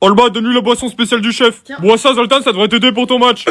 Alba, donne-lui la boisson spéciale du chef. Tiens. Bois ça, Zoltan, ça devrait t'aider pour ton match.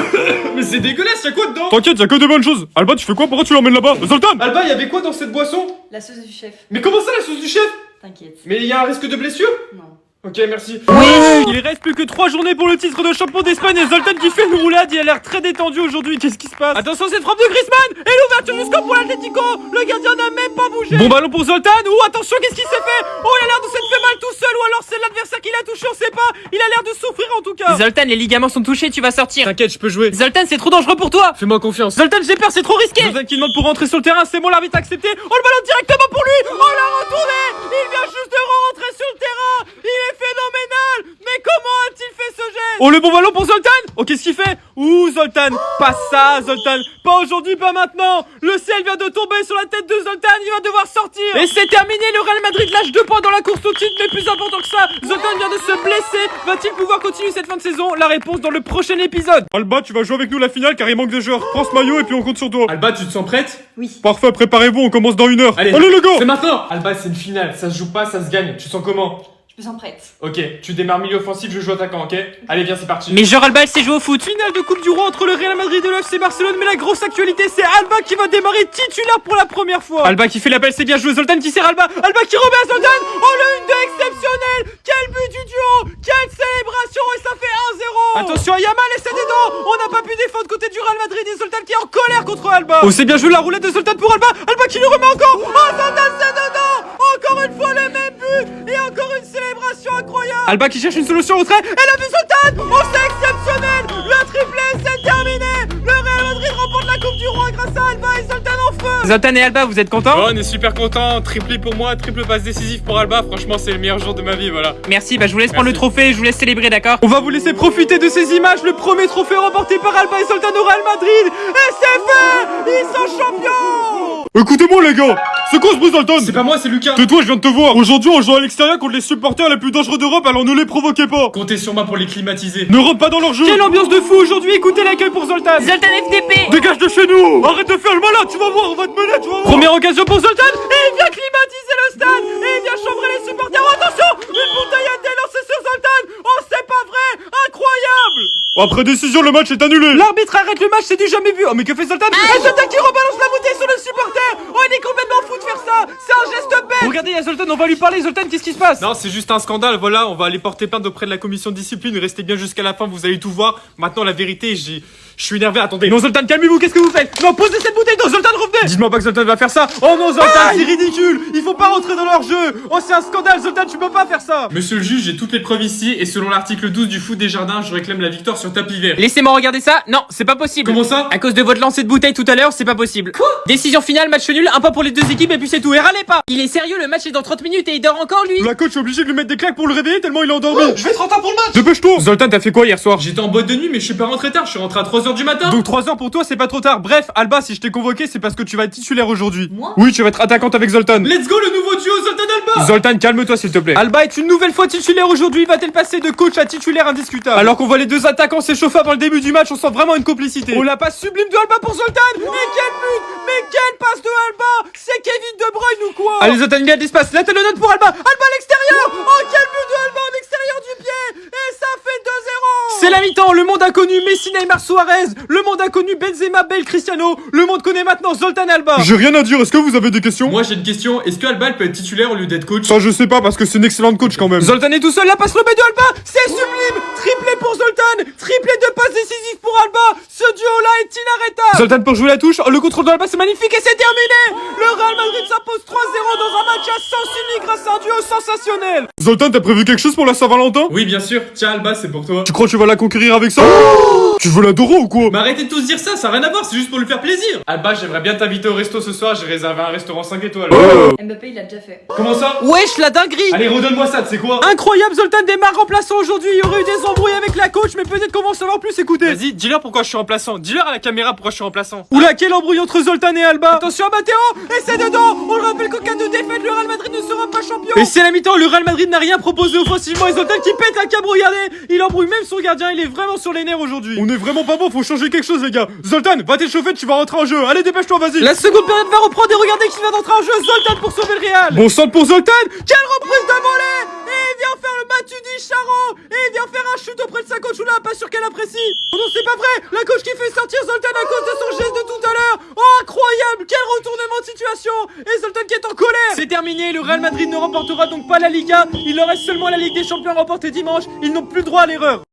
Mais c'est dégueulasse, y'a quoi dedans? T'inquiète, y'a que des bonnes choses. Alba, tu fais quoi? Pourquoi tu l'emmènes là-bas? Zoltan! Alba, y'avait quoi dans cette boisson? La sauce du chef. Mais comment ça, la sauce du chef? T'inquiète. Mais y a un risque de blessure? Non. Ok, merci. Oui! Il reste plus que 3 journées pour le titre de champion d'Espagne et Zoltan qui fait une roulade, il a l'air très détendu aujourd'hui. Qu'est-ce qui se passe? Attention, cette frappe de Griezmann! Et l'ouverture du score pour l'Atlético! Le gardien n'a même pas bougé! Bon ballon pour Zoltan! Ouh, attention, qu'est-ce qui s'est fait? Oh, il a l'air de s'être fait mal tout seul, ou alors c'est l'adversaire qui l'a touché, on sait pas! Il a l'air de souffrir en tout cas! Zoltan, les ligaments sont touchés, tu vas sortir. T'inquiète, je peux jouer. Zoltan, c'est trop dangereux pour toi. Fais-moi confiance. Zoltan, j'ai peur, c'est trop risqué. Zoltan qui demande pour rentrer sur le terrain, c'est bon, l'arbitre a accepté. Oh, le ballon directement pour lui! Oh, la retournée! Il vient juste de rentrer sur le terrain! Il est phénoménal! Mais comment a-t-il fait ce geste? Oh, le bon ballon pour Zoltan! Oh, qu'est-ce qu'il fait? Ouh, Zoltan! Pas ça, Zoltan! Pas aujourd'hui, pas maintenant! Le ciel vient de tomber sur la tête de Zoltan, il va devoir sortir! Et c'est terminé, le Real Madrid lâche 2 points dans la course au titre, mais plus important que ça, Zoltan vient de se blesser. Va-t-il pouvoir continuer cette fin de saison? La réponse dans le prochain épisode. Alba, tu vas jouer avec nous la finale car il manque de joueurs. Prends ce maillot et puis on compte sur toi. Alba, tu te sens prête? Oui. Parfait, préparez-vous, on commence dans 1 heure. Allez, le gars! C'est maintenant! Alba, c'est une finale, ça se joue pas, ça se gagne. Tu te sens comment? Je me sens prête. Ok, tu démarres milieu offensif, je joue attaquant, ok? Allez, viens, c'est parti. Mais genre Alba, elle sait jouer au foot. Finale de Coupe du Roi entre le Real Madrid et le FC Barcelone, mais la grosse actualité c'est Alba qui va démarrer titulaire pour la première fois. Alba qui fait l'appel, c'est bien joué. Zoltan qui sert Alba. Alba qui remet à Zoltan. Oh, le 1-2 exceptionnel. Quel but du duo. Quelle célébration et ça fait 1-0. Attention à Yamal et c'est dedans. On n'a pas pu défendre côté du Real Madrid et Zoltan qui est en colère contre Alba. Oh, c'est bien joué la roulette de Zoltan pour Alba. Alba qui le remet encore. Oh, Zoltan c'est dedans. Encore une fois le même but et encore une célébration incroyable. Alba qui cherche une solution au retrait. Elle a vu Zoltan. Oh, c'est exceptionnel. Le triplé, c'est terminé. Le Real Madrid remporte la Coupe du Roi grâce à Alba et Zoltan en feu. Zoltan et Alba, vous êtes contents? Oh, on est super content, triplé pour moi, triple passe décisif pour Alba, franchement c'est le meilleur jour de ma vie, voilà. Merci, bah je vous laisse prendre le trophée et je vous laisse célébrer, d'accord? On va vous laisser profiter de ces images, le premier trophée remporté par Alba et Zoltan au Real Madrid. Et c'est fait. Ils sont champions. Écoutez-moi les gars, c'est quoi ce bruit Zoltan? C'est pas moi, c'est Lucas. Tais-toi, je viens de te voir. Aujourd'hui on joue à l'extérieur contre les supporters les plus dangereux d'Europe, alors ne les provoquez pas. Comptez sur moi pour les climatiser. Ne rentre pas dans leur jeu. Quelle ambiance de fou aujourd'hui, écoutez l'accueil pour Zoltan. Zoltan FDP. Dégage de chez nous. Arrête de faire le malin, tu vas voir, on va te mener, tu vas voir. Première occasion pour Zoltan. Et il vient climatiser le stade. Et il vient chambrer les supporters. Oh, attention, une bouteille a été lancée sur Zoltan. Oh, c'est pas vrai. Incroyable. Après décision, le match est annulé. L'arbitre arrête le match, c'est du jamais vu. Oh, mais que fait Zoltan? Et Zoltan qui rebalance la bouteille sur le supporter. Oh, il est complètement fou de faire ça. C'est un geste bête. Regardez, il y a Zoltan, on va lui parler. Zoltan, qu'est-ce qui se passe? Non, c'est juste un scandale, voilà. On va aller porter plainte auprès de la commission de discipline. Restez bien jusqu'à la fin, vous allez tout voir. Maintenant, la vérité, je suis énervé, attendez. Non, Zoltan, calmez-vous, qu'est-ce que vous faites? Non, posez cette bouteille, non, Zoltan, revenez. Dites-moi pas que Zoltan va faire ça. Oh non, Zoltan, c'est ridicule. Il faut pas rentrer dans leur jeu. Oh, c'est un scandale, Zoltan, tu peux pas faire ça. Monsieur le juge, j'ai toutes les preuves ici et selon l'article 12 du foot des jardins, je réclame la victoire sur tapis vert. Laissez-moi regarder ça. Non, c'est pas possible. Comment ça? À cause de votre lancer de bouteille tout à l'heure, c'est pas possible. Quoi? Décision finale, match nul, un point pour les deux équipes et puis c'est tout. Et râlez pas. Il est sérieux, le match est dans 30 minutes et il dort encore lui. La coach est obligée de lui mettre des claques pour le réveiller tellement il est endormi. Je vais être en retard pour le match. Dépêche-toi. Zoltan, t'as fait quoi hier soir? J'étais en boîte de nuit mais je suis pas rentré tard, je suis rentré à 3h du matin. Donc 3 heures pour toi, c'est pas trop tard. Bref, Alba, si je t'ai convoqué, c'est parce que tu vas être titulaire aujourd'hui. Moi? Oui, tu vas être attaquante avec Zoltan. Let's go le nouveau duo Zoltan-Alba. Zoltan, calme-toi s'il te plaît. Alba est une nouvelle fois titulaire aujourd'hui. Va-t-elle passer de coach à titulaire indiscutable? Alors qu'on voit les deux attaquants s'échauffer avant le début du match, on sent vraiment une complicité. Oh, la passe sublime de Alba pour Zoltan. Mais quel but! Mais quelle passe de Alba! C'est Kevin De Bruyne ou quoi? Allez Zoltan, il y a de l'espace. Là, t'as le note pour Alba. Alba à l'extérieur. Oh, quel but de Alba en extérieur du pied. Et ça fait 2-0. C'est la mi-temps. Le monde inconnu Messi, Neymar, Suarez. Le monde inconnu Benzema, Bale, Cristiano. Le monde connaît maintenant Zoltan Alba. J'ai rien à dire. Est-ce que vous avez des questions? Moi j'ai une question, est-ce que Alba elle peut être titulaire au lieu d'être coach? Ça je sais pas parce que c'est une excellente coach quand même. Zoltan est tout seul, la passe lobée de Alba, c'est sublime. Triplé pour Zoltan, triplé de passes décisives pour Alba. Ce duo là est inarrêtable. Zoltan pour jouer la touche, oh, le contrôle de Alba c'est magnifique et c'est terminé. Le Real Madrid s'impose 3-0 dans un match à sens unique grâce à un duo sensationnel. Zoltan, t'as prévu quelque chose pour la Saint-Valentin? Oui bien sûr, tiens Alba c'est pour toi. Tu crois que tu vas la conquérir avec ça? Tu veux l'adorer ou quoi? Mais arrêtez de tous dire ça, ça a rien à voir, c'est juste pour lui faire plaisir. Alba, j'aimerais bien t'inviter au resto ce soir, j'ai réservé un restaurant 5 étoiles. Mbappé, il l'a déjà fait. Comment ça? Wesh, la dinguerie. Allez, redonne-moi ça, tu sais quoi? Incroyable, Zoltan démarre remplaçant aujourd'hui. Il y aurait eu des embrouilles avec la coach, mais peut-être qu'on va en savoir plus. Écoutez. Vas-y, dis-leur pourquoi je suis remplaçant. Dis-leur à la caméra pourquoi je suis remplaçant. Oula, quel embrouille entre Zoltan et Alba. Attention à Matteo. Et c'est dedans. On le rappelle qu'en cas de défaite, le Real Madrid ne sera pas champion. Et c'est la mi-temps. Le Real Madrid n'a rien proposé offensivement. Et Zoltan qui pète un câble. Regardez, il embrouille même son gardien. Il est vraiment sur les nerfs aujourd'hui. On est vraiment pas bon. Faut changer quelque chose, les gars. Zoltan, va t'échauffer. Tu vas rentrer en jeu. Allez, dépêche-toi, vas-y. La seconde période va reprendre. Et regardez qui vient d'entrer en jeu. Zoltan pour sauver le Real. Bon centre pour Zoltan. Quelle reprise de volée. Et vient faire le Matu du Charo et il vient faire un shoot auprès de sa coach. Oula, pas sûr qu'elle apprécie. Oh non, c'est pas vrai. La coach qui fait sortir Zoltan à cause de son geste de tout à l'heure. Oh, incroyable. Quel retournement de situation. Et Zoltan qui est en colère. C'est terminé. Le Real Madrid ne remportera donc pas la Liga. Il leur reste seulement la Ligue des Champions remportée dimanche. Ils n'ont plus droit à l'erreur.